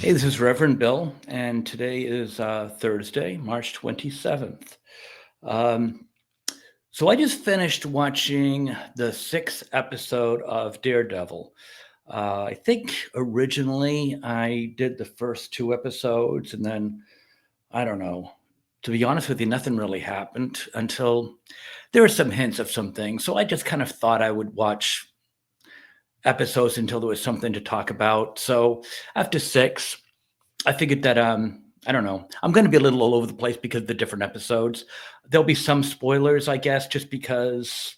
Hey, this is Reverend Bill, and today is Thursday, March 27th. Um, so I just finished watching the sixth episode of Daredevil. I think originally I did the first two episodes, and then I don't know. To be honest with you, nothing really happened until there were some hints of some things. So I just kind of thought I would watch episodes until there was something to talk about. So after six, I figured that I don't know. I'm going to be a little all over the place because of the different episodes. There'll be some spoilers, I guess, just because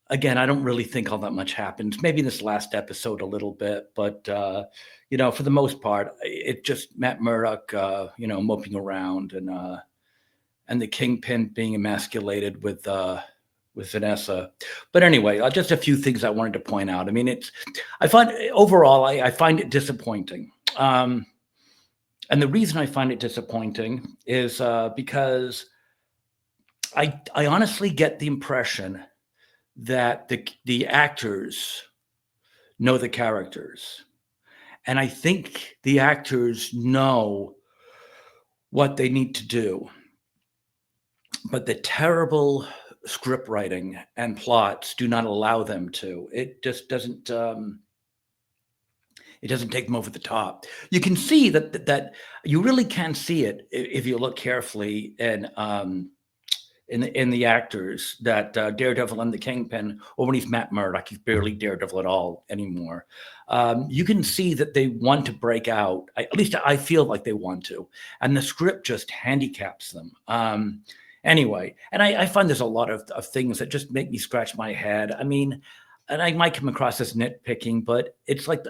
again, I don't really think all that much happens. Maybe this last episode a little bit, but for the most part, it just Matt Murdock, moping around and the Kingpin being emasculated with Vanessa. But anyway, just a few things I wanted to point out. I mean, I find overall, I find it disappointing. And the reason I find it disappointing is because I honestly get the impression that the actors know the characters, and I think the actors know what they need to do, but the terrible script writing and plots do not allow them to. It just doesn't. It doesn't take them over the top. You can see that you really can see it if you look carefully in the actors that Daredevil and the Kingpin, or when he's Matt Murdock, he's barely Daredevil at all anymore. You can see that they want to break out. At least I feel like they want to, and the script just handicaps them. Anyway, and I find there's a lot of things that just make me scratch my head. I mean, and I might come across as nitpicking, but it's like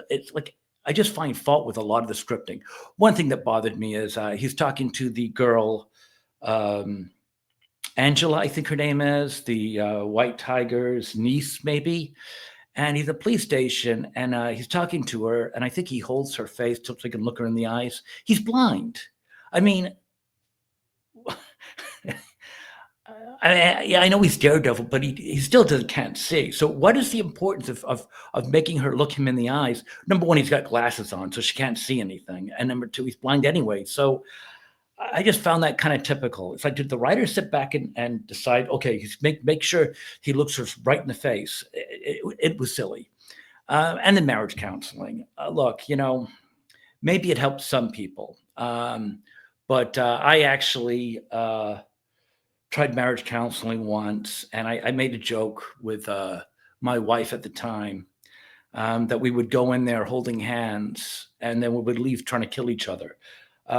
I just find fault with a lot of the scripting. One thing that bothered me is he's talking to the girl. Um, Angela, I think her name is, the White Tiger's niece, maybe. And he's at the police station and he's talking to her. And I think he holds her face so he can look her in the eyes. He's blind. I mean, yeah, I know he's Daredevil, but he still can't see. So, what is the importance of making her look him in the eyes? Number one, he's got glasses on, so she can't see anything. And number two, he's blind anyway. So, I just found that kind of typical. It's like, did the writer sit back and decide, okay, make sure he looks her right in the face? It was silly. And the marriage counseling. Look, maybe it helped some people. But I actually tried marriage counseling once, and I made a joke with my wife at the time that we would go in there holding hands, and then we would leave trying to kill each other,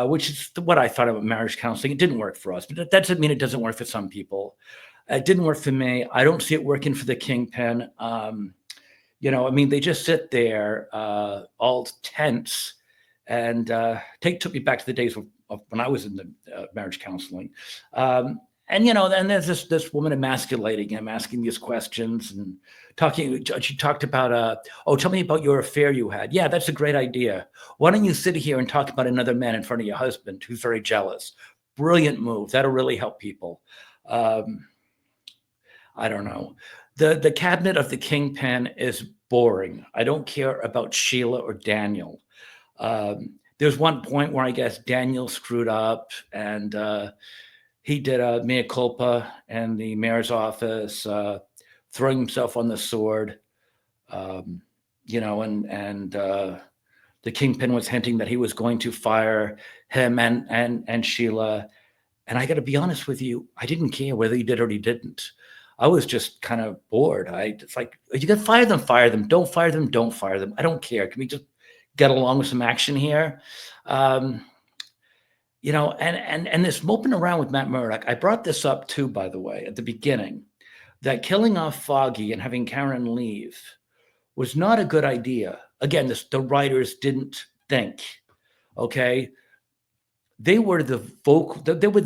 which is what I thought about marriage counseling. It didn't work for us, but that doesn't mean it doesn't work for some people. It didn't work for me. I don't see it working for the Kingpin. I mean, they just sit there all tense, and took me back to the days of when I was in the marriage counseling. And then there's this woman emasculating him, asking these questions and talking. She talked about, oh, tell me about your affair you had. Yeah, that's a great idea. Why don't you sit here and talk about another man in front of your husband who's very jealous? Brilliant move. That'll really help people. Um, I don't know. The cabinet of the Kingpin is boring. I don't care about Sheila or Daniel. There's one point where I guess Daniel screwed up and he did a mea culpa in the mayor's office, throwing himself on the sword, um, and the Kingpin was hinting that he was going to fire him and Sheila. And I got to be honest with you, I didn't care whether he did or he didn't. I was just kind of bored. It's like, you got to fire them, fire them. Don't fire them, don't fire them. I don't care. Can we just get along with some action here? Um, and this moping around with Matt Murdock. I brought this up too, by the way, at the beginning, that killing off Foggy and having Karen leave was not a good idea. Again, the writers didn't think. Okay, they were the vocal. They were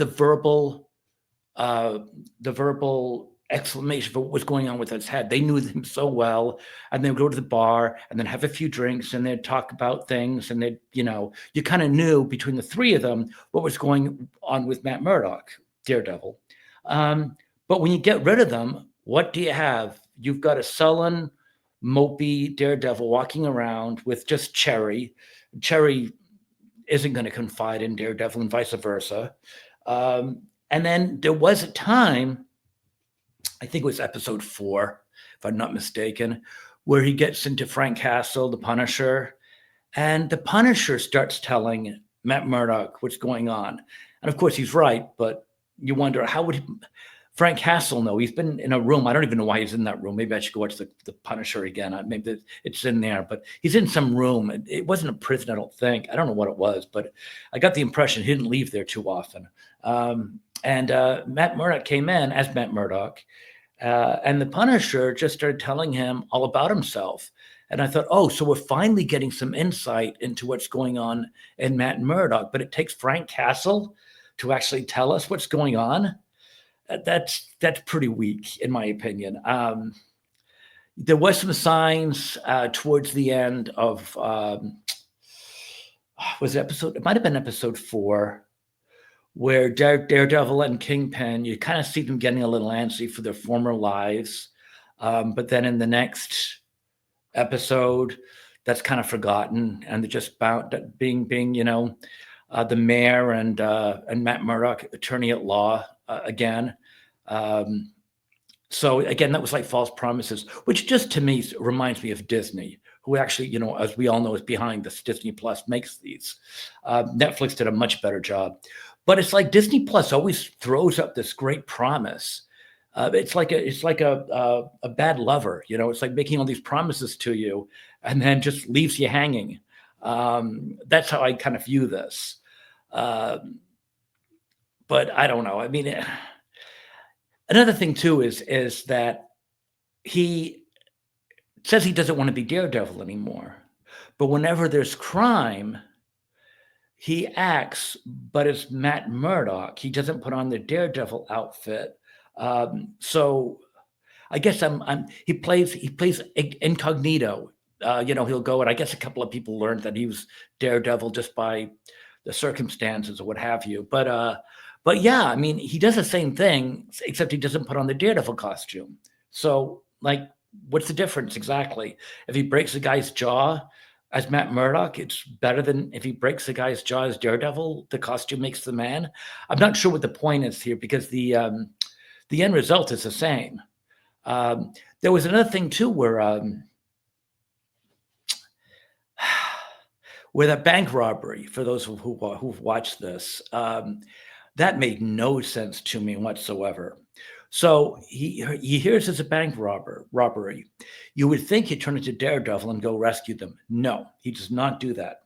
uh, the verbal exclamation for what was going on with his head. They knew him so well, and they would go to the bar and then have a few drinks, and they'd talk about things, and you kind of knew between the three of them what was going on with Matt Murdock, Daredevil. Um, but when you get rid of them, what do you have? You've got a sullen, mopey Daredevil walking around with just Cherry. Cherry isn't going to confide in Daredevil and vice versa. And then there was a time, I think it was episode 4, if I'm not mistaken, where he gets into Frank Castle, the Punisher, and the Punisher starts telling Matt Murdock what's going on. And of course, he's right, but you wonder how would Frank Castle know? He's been in a room. I don't even know why he's in that room. Maybe I should go watch the Punisher again. Maybe it's in there, but he's in some room. It wasn't a prison, I don't think. I don't know what it was, but I got the impression he didn't leave there too often. And Matt Murdock came in as Matt Murdock, and the Punisher just started telling him all about himself. And I thought, oh, so we're finally getting some insight into what's going on in Matt Murdock. But it takes Frank Castle to actually tell us what's going on. That's pretty weak, in my opinion. There was some signs towards the end of was it episode? It might have been episode 4, where Daredevil and Kingpin, you kind of see them getting a little antsy for their former lives, but then in the next episode, that's kind of forgotten, and they're just about being the mayor and Matt Murdock, attorney at law again. So again, that was like false promises, which just to me reminds me of Disney, who actually, as we all know, is behind this. Disney Plus makes these. Netflix did a much better job, but it's like Disney Plus always throws up this great promise. It's like a bad lover, It's like making all these promises to you and then just leaves you hanging. That's how I kind of view this. But I don't know. I mean, another thing too is that he says he doesn't want to be Daredevil anymore, but whenever there's crime, he acts, but it's Matt Murdock. He doesn't put on the Daredevil outfit. So I guess he plays incognito. He'll go, and I guess a couple of people learned that he was Daredevil just by the circumstances or what have you. But yeah, I mean, he does the same thing, except he doesn't put on the Daredevil costume. So, like, what's the difference exactly? If he breaks a guy's jaw as Matt Murdock, it's better than if he breaks a guy's jaw as Daredevil. The costume makes the man. I'm not sure what the point is here, because the end result is the same. There was another thing too, where that bank robbery, for those who've watched this, that made no sense to me whatsoever. So he hears it's a bank robbery. You would think he'd turn into Daredevil and go rescue them. No, he does not do that.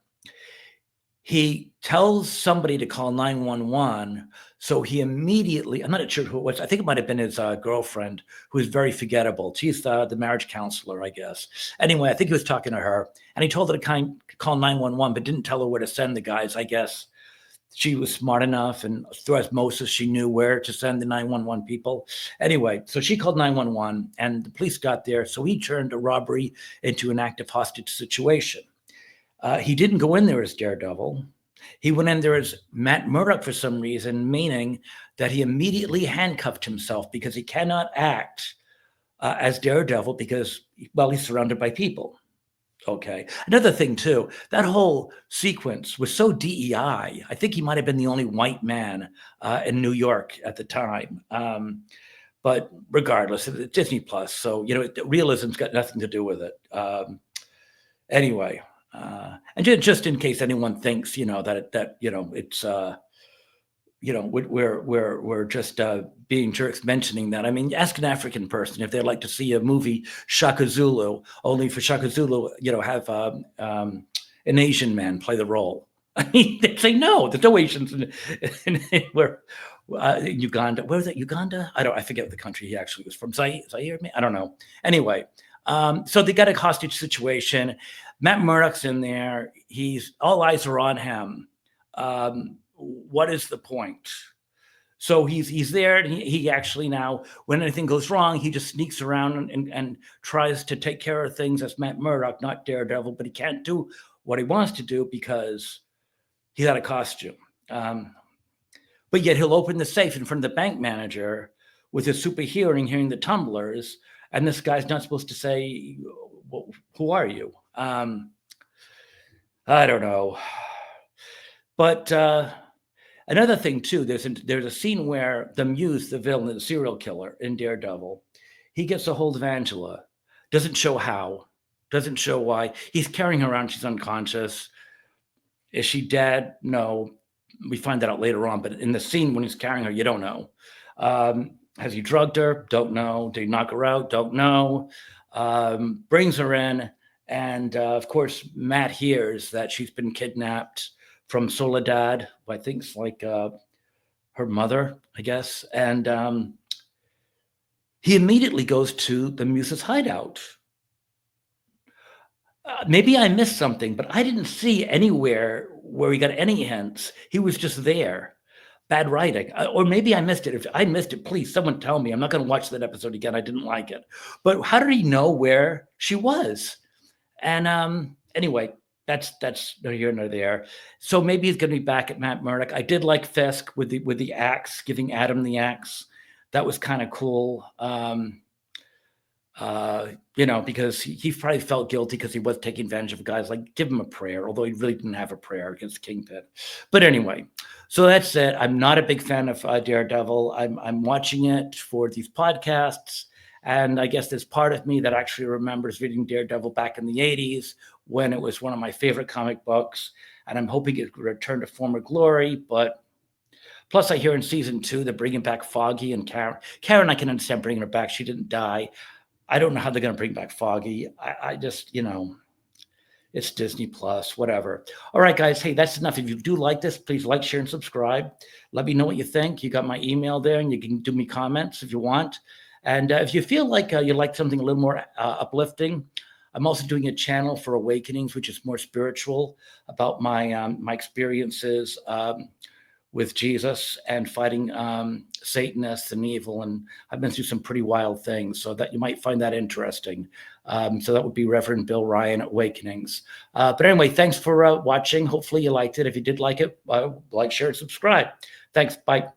He tells somebody to call 911. So he immediately, I'm not sure who it was. I think it might have been his girlfriend, who is very forgettable. She's the marriage counselor, I guess. Anyway, I think he was talking to her, and he told her to call 911, but didn't tell her where to send the guys. I guess she was smart enough, and through osmosis, she knew where to send the 911 people. Anyway, so she called 911, and the police got there. So he turned a robbery into an active hostage situation. He didn't go in there as Daredevil. He went in there as Matt Murdock for some reason, meaning that he immediately handcuffed himself, because he cannot act as Daredevil because, well, he's surrounded by people. Okay. Another thing too, that whole sequence was so DEI. I think he might have been the only white man in New York at the time. But regardless, it's Disney Plus, so realism's got nothing to do with it. Anyway, and just in case anyone thinks it's we're just being jerks mentioning that. I mean, ask an African person if they'd like to see a movie Shaka Zulu, only for Shaka Zulu, have an Asian man play the role. I mean, they say no. There's no Asians in Uganda. Where was it? Uganda? I forget what the country he actually was from. Zaire? I don't know. Anyway, so they got a hostage situation. Matt Murdock's in there. All eyes are on him. What is the point? So he's there, and he actually now, when anything goes wrong, he just sneaks around and tries to take care of things as Matt Murdock, not Daredevil, but he can't do what he wants to do because he's out of costume. But yet he'll open the safe in front of the bank manager with a super hearing, hearing the tumblers, and this guy's not supposed to say, well, who are you? I don't know. But another thing too, there's a scene where the Muse, the villain, the serial killer in Daredevil, he gets a hold of Angela. Doesn't show how, doesn't show why. He's carrying her around. She's unconscious. Is she dead? No. We find that out later on. But in the scene when he's carrying her, you don't know. Has he drugged her? Don't know. Did he knock her out? Don't know. Brings her in. And of course, Matt hears that she's been kidnapped from Soledad, who I think it's like her mother, I guess. And he immediately goes to the Muse's hideout. Maybe I missed something, but I didn't see anywhere where he got any hints. He was just there. Bad writing. Or maybe I missed it. If I missed it, please someone tell me. I'm not going to watch that episode again. I didn't like it. But how did he know where she was? And anyway, that's neither here nor there. So maybe he's going to be back at Matt Murdock. I did like Fisk with the axe, giving Adam the axe. That was kind of cool. Because he probably felt guilty because he was taking advantage of guys. Like, give him a prayer, although he really didn't have a prayer against Kingpin. But anyway, so that's it. I'm not a big fan of Daredevil. I'm watching it for these podcasts. And I guess there's part of me that actually remembers reading Daredevil back in the 80s when it was one of my favorite comic books. And I'm hoping it could return to former glory. But plus, I hear in season 2, they're bringing back Foggy and Karen. Karen, I can understand bringing her back. She didn't die. I don't know how they're going to bring back Foggy. I just, it's Disney Plus, whatever. All right, guys. Hey, that's enough. If you do like this, please like, share, and subscribe. Let me know what you think. You got my email there, and you can do me comments if you want. And if you feel like you like something a little more uplifting, I'm also doing a channel for Awakenings, which is more spiritual, about my experiences with Jesus and fighting Satanists and evil. And I've been through some pretty wild things, so that you might find that interesting. So that would be Reverend Bill Ryan, Awakenings. But anyway, thanks for watching. Hopefully you liked it. If you did like it, like, share, and subscribe. Thanks. Bye.